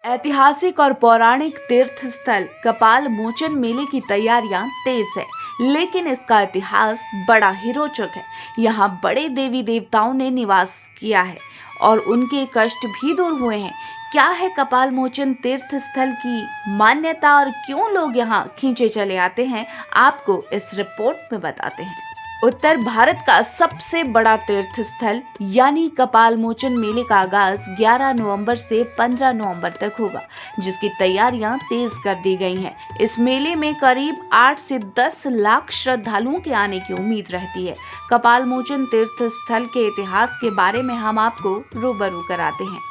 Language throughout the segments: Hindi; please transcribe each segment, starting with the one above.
ऐतिहासिक और पौराणिक तीर्थ स्थल कपाल मोचन मेले की तैयारियां तेज है, लेकिन इसका इतिहास बड़ा ही रोचक है। यहाँ बड़े देवी देवताओं ने निवास किया है और उनके कष्ट भी दूर हुए हैं। क्या है कपाल मोचन तीर्थ स्थल की मान्यता और क्यों लोग यहाँ खींचे चले आते हैं, आपको इस रिपोर्ट में बताते हैं। उत्तर भारत का सबसे बड़ा तीर्थ स्थल यानी कपाल मोचन मेले का आगाज 11 नवंबर से 15 नवंबर तक होगा, जिसकी तैयारियां तेज कर दी गई हैं। इस मेले में करीब 8 से 10 लाख श्रद्धालुओं के आने की उम्मीद रहती है। कपाल मोचन तीर्थ स्थल के इतिहास के बारे में हम आपको रूबरू कराते हैं।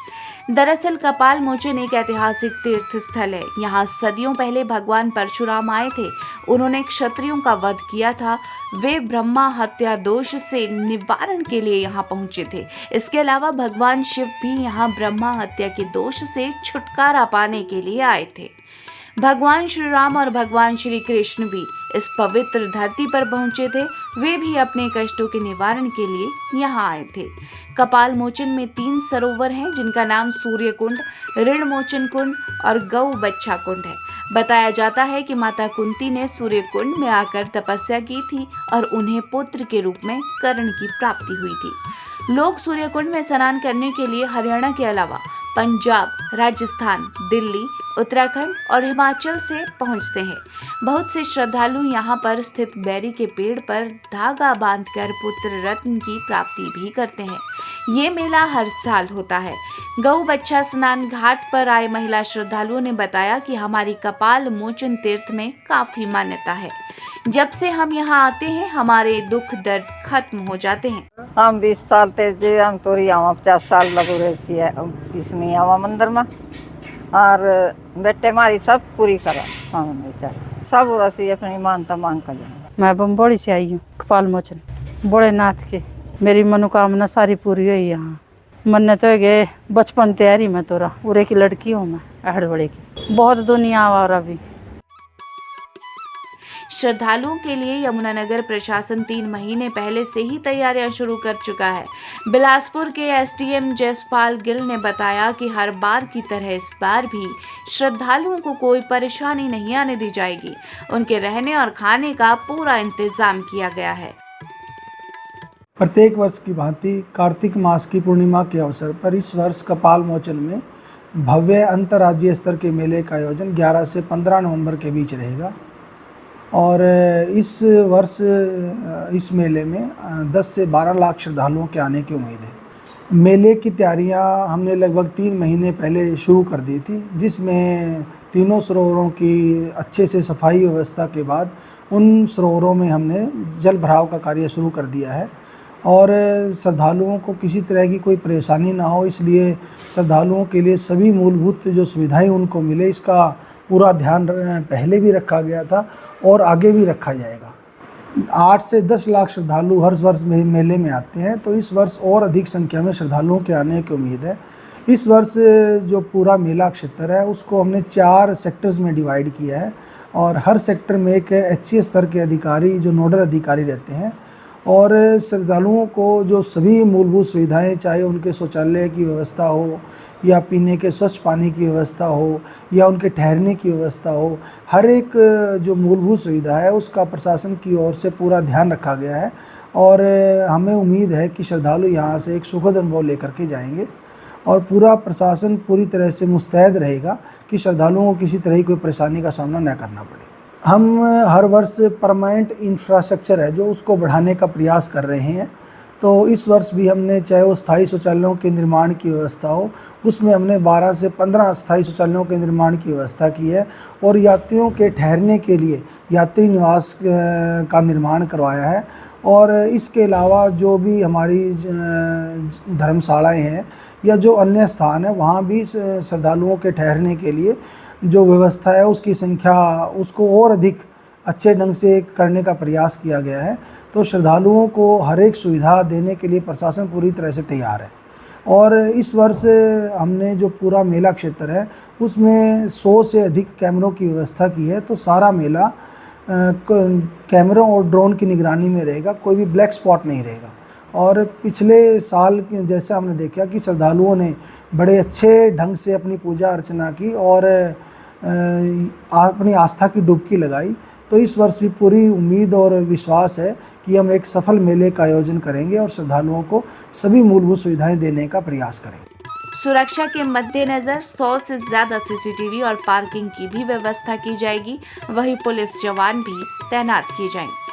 दरअसल कपाल मोचन एक ऐतिहासिक तीर्थ स्थल है। यहाँ सदियों पहले भगवान परशुराम आए थे। उन्होंने क्षत्रियों का वध किया था। वे ब्रह्मा हत्या दोष से निवारण के लिए यहाँ पहुंचे थे। इसके अलावा भगवान शिव भी यहाँ ब्रह्मा हत्या के दोष से छुटकारा पाने के लिए आए थे। भगवान श्री राम और भगवान श्री कृष्ण भी इस पवित्र धरती पर पहुंचे थे। वे भी अपने कष्टों के निवारण के लिए यहाँ आए थे। कपाल मोचन में 3 सरोवर हैं, जिनका नाम सूर्य कुंड, ऋण मोचन कुंड और गौ बच्छा कुंड है। बताया जाता है कि माता कुंती ने सूर्य कुंड में आकर तपस्या की थी और उन्हें पुत्र के रूप में कर्ण की प्राप्ति हुई थी। लोग सूर्य कुंड में स्नान करने के लिए हरियाणा के अलावा पंजाब, राजस्थान, दिल्ली, उत्तराखंड और हिमाचल से पहुंचते हैं। बहुत से श्रद्धालु यहां पर स्थित बेरी के पेड़ पर धागा बांधकर पुत्र रत्न की प्राप्ति भी करते हैं। ये मेला हर साल होता है। गौ बच्छा स्नान घाट पर आए महिला श्रद्धालुओं ने बताया कि हमारी कपाल मोचन तीर्थ में काफी मान्यता है। जब से हम यहाँ आते हैं, हमारे दुख दर्द खत्म हो जाते हैं। हम 20 साल थे, हम तो 50 साल लगो रहती है इसमें आवा मंदिर में, और बेटे हमारी सब पूरी करा सब रसी अपनी मानता मांग कर जाए। मैं बम्बोड़ी से आई हूँ, कपाल मोचन भोलेनाथ के। मेरी मनोकामना सारी पूरी हुई। यहाँ मन्नत हो गए बचपन तैयारी में तोरा उरे की लड़की हूँ मैं, अहड़बड़े की। बहुत दुनिया और अभी श्रद्धालुओं के लिए यमुनानगर प्रशासन 3 महीने पहले से ही तैयारियां शुरू कर चुका है। बिलासपुर के एसडीएम जसपाल गिल ने बताया कि हर बार की तरह इस बार भी श्रद्धालुओं को कोई परेशानी नहीं आने दी जाएगी। उनके रहने और खाने का पूरा इंतजाम किया गया है। प्रत्येक वर्ष की भांति कार्तिक मास की पूर्णिमा के अवसर पर इस वर्ष कपाल मोचन में भव्य अंतर्राज्यीय स्तर के मेले का आयोजन 11 से 15 नवंबर के बीच रहेगा। और इस वर्ष इस मेले में 10 से 12 लाख श्रद्धालुओं के आने की उम्मीद है। मेले की तैयारियां हमने लगभग 3 महीने पहले शुरू कर दी थी, जिसमें तीनों सरोवरों की अच्छे से सफाई व्यवस्था के बाद उन सरोवरों में हमने जल भराव का कार्य शुरू कर दिया है। और श्रद्धालुओं को किसी तरह की कोई परेशानी ना हो, इसलिए श्रद्धालुओं के लिए सभी मूलभूत जो सुविधाएं उनको मिले, इसका पूरा ध्यान पहले भी रखा गया था और आगे भी रखा जाएगा। 8 से 10 लाख श्रद्धालु हर वर्ष मेले में आते हैं, तो इस वर्ष और अधिक संख्या में श्रद्धालुओं के आने की उम्मीद है। इस वर्ष जो पूरा मेला क्षेत्र है उसको हमने 4 सेक्टर्स में डिवाइड किया है, और हर सेक्टर में एक HCS स्तर के अधिकारी जो नोडल अधिकारी रहते हैं, और श्रद्धालुओं को जो सभी मूलभूत सुविधाएं, चाहे उनके शौचालय की व्यवस्था हो या पीने के स्वच्छ पानी की व्यवस्था हो या उनके ठहरने की व्यवस्था हो, हर एक जो मूलभूत सुविधा है उसका प्रशासन की ओर से पूरा ध्यान रखा गया है। और हमें उम्मीद है कि श्रद्धालु यहाँ से एक सुखद अनुभव लेकर के जाएंगे, और पूरा प्रशासन पूरी तरह से मुस्तैद रहेगा कि श्रद्धालुओं को किसी तरह की कोई परेशानी का सामना न करना पड़े। हम हर वर्ष परमानेंट इंफ्रास्ट्रक्चर है जो उसको बढ़ाने का प्रयास कर रहे हैं। तो इस वर्ष भी हमने, चाहे वो स्थायी शौचालयों के निर्माण की व्यवस्था हो, उसमें हमने 12 से 15 स्थायी शौचालयों के निर्माण की व्यवस्था की है, और यात्रियों के ठहरने के लिए यात्री निवास का निर्माण करवाया है। और इसके अलावा जो भी हमारी धर्मशालाएं हैं या जो अन्य स्थान है, वहाँ भी श्रद्धालुओं के ठहरने के लिए जो व्यवस्था है उसकी संख्या उसको और अधिक अच्छे ढंग से करने का प्रयास किया गया है। तो श्रद्धालुओं को हर एक सुविधा देने के लिए प्रशासन पूरी तरह से तैयार है। और इस वर्ष हमने जो पूरा मेला क्षेत्र है उसमें 100 से अधिक कैमरों की व्यवस्था की है। तो सारा मेला कैमरों और ड्रोन की निगरानी में रहेगा, कोई भी ब्लैक स्पॉट नहीं रहेगा। और पिछले साल जैसे हमने देखा कि श्रद्धालुओं ने बड़े अच्छे ढंग से अपनी पूजा अर्चना की और अपनी आस्था की डुबकी लगाई, तो इस वर्ष भी पूरी उम्मीद और विश्वास है कि हम एक सफल मेले का आयोजन करेंगे और श्रद्धालुओं को सभी मूलभूत सुविधाएं देने का प्रयास करेंगे। सुरक्षा के मद्देनजर 100 से ज्यादा सीसीटीवी और पार्किंग की भी व्यवस्था की जाएगी। वहीं पुलिस जवान भी तैनात किए जाएंगे।